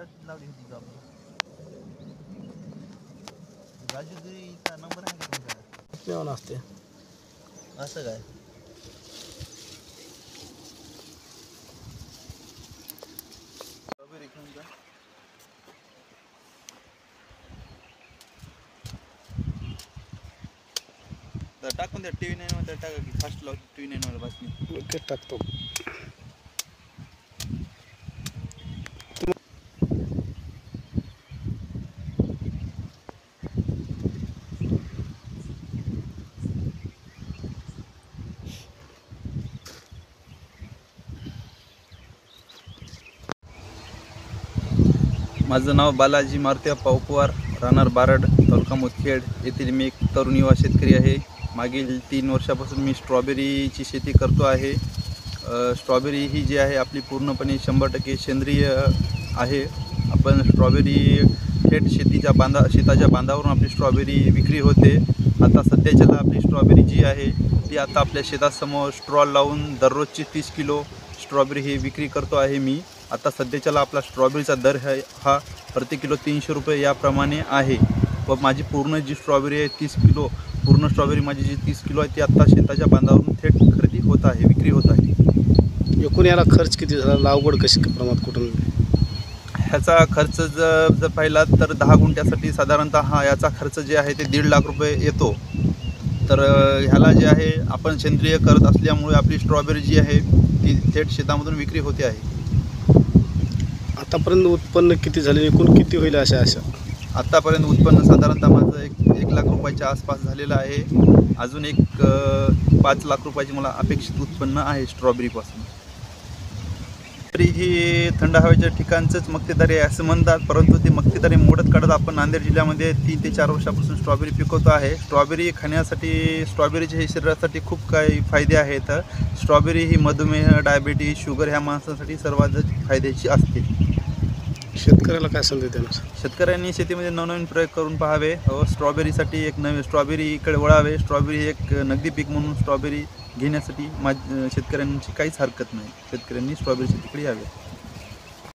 गुजरात लावली होती का आपण? राजूचा नंबर आहे का तुमच्याकडे? मेवण असते. असं काय? स्ट्रॉबेरी घेऊन जा. तर टाकून द्या TV9 मध्ये टाका की फास्ट लावतो TV9 वर बातमी. ते टाकतो. माझं नाव बालाजी मारुतीप्पा पवार, राहणार बारड, तालुका मुदखेड येथील मी एक तरुण युवा शेतकरी आहे. मागील 3 वर्षापासून मी स्ट्रॉबेरीची शेती करतो आहे. स्ट्रॉबेरी ही जी आहे आपली पूर्णपणे 100% सेंद्रिय आहे. आपण स्ट्रॉबेरी थेट शेताच्या बांधावरून आपली स्ट्रॉबेरी विक्री होते. आता सध्याच्याला आपली स्ट्रॉबेरी जी आहे ती आता आपल्या शेतासमोर स्टॉल लावून दररोजची 30 किलो स्ट्रॉबेरी ही विक्री करतो आहे मी. आता सध्याच्याला आपला स्ट्रॉबेरीचा दर हा प्रति किलो 300 रुपये याप्रमाणे आहे. व माझी पूर्ण जी स्ट्रॉबेरी आहे 30 किलो, पूर्ण स्ट्रॉबेरी माझी जी 30 किलो आहे ती आत्ता शेताच्या बांधावरून थेट खरेदी होत आहे, विक्री होत आहे. एकूण याला खर्च किती झाला, लागवड कशी प्रमाणात कुठून? ह्याचा खर्च जर पाहिला तर 10 गुंठ्यासाठी साधारणतः याचा खर्च जे आहे ते 1.5 लाख रुपये येतो. तर ह्याला जे आहे आपण सेंद्रिय करत असल्यामुळे आपली स्ट्रॉबेरी जी आहे ती थेट शेतामधून विक्री होते आहे. आतापर्यंत उत्पन्न किती झाले, एकूण किती होईल अशा आशा? आत्तापर्यंत उत्पन्न साधारणतः माझं 1 लाख रुपयाच्या आसपास झालेलं आहे. अजून 5 लाख रुपयाची मला अपेक्षित उत्पन्न आहे स्ट्रॉबेरीपासून. तरी ही थंड हवेच्या ठिकाणचंच मक्तेदारी आहे असं म्हणतात, परंतु ती मक्तेदारी मोडत काढत आपण नांदेड जिल्ह्यामध्ये 3 ते 4 वर्षापासून स्ट्रॉबेरी पिकवतो आहे. स्ट्रॉबेरी खाण्यासाठी, स्ट्रॉबेरीचे हे शरीरासाठी खूप काही फायदे आहेत. स्ट्रॉबेरी ही मधुमेह, डायबिटीज, शुगर ह्या माणसांसाठी सर्वात फायद्याची असते. शेतकऱ्याला काय संदेश देणार? शेतकऱ्यांनी शेतीमध्ये नवनवीन प्रयोग करून पाहावे व स्ट्रॉबेरीसाठी एक नवीन स्ट्रॉबेरीकडे वळावे. स्ट्रॉबेरी एक नगदी पीक म्हणून स्ट्रॉबेरी घेण्यासाठी शेतकऱ्यांची काहीच हरकत नाही. शेतकऱ्यांनी स्ट्रॉबेरी शेतीकडे यावे.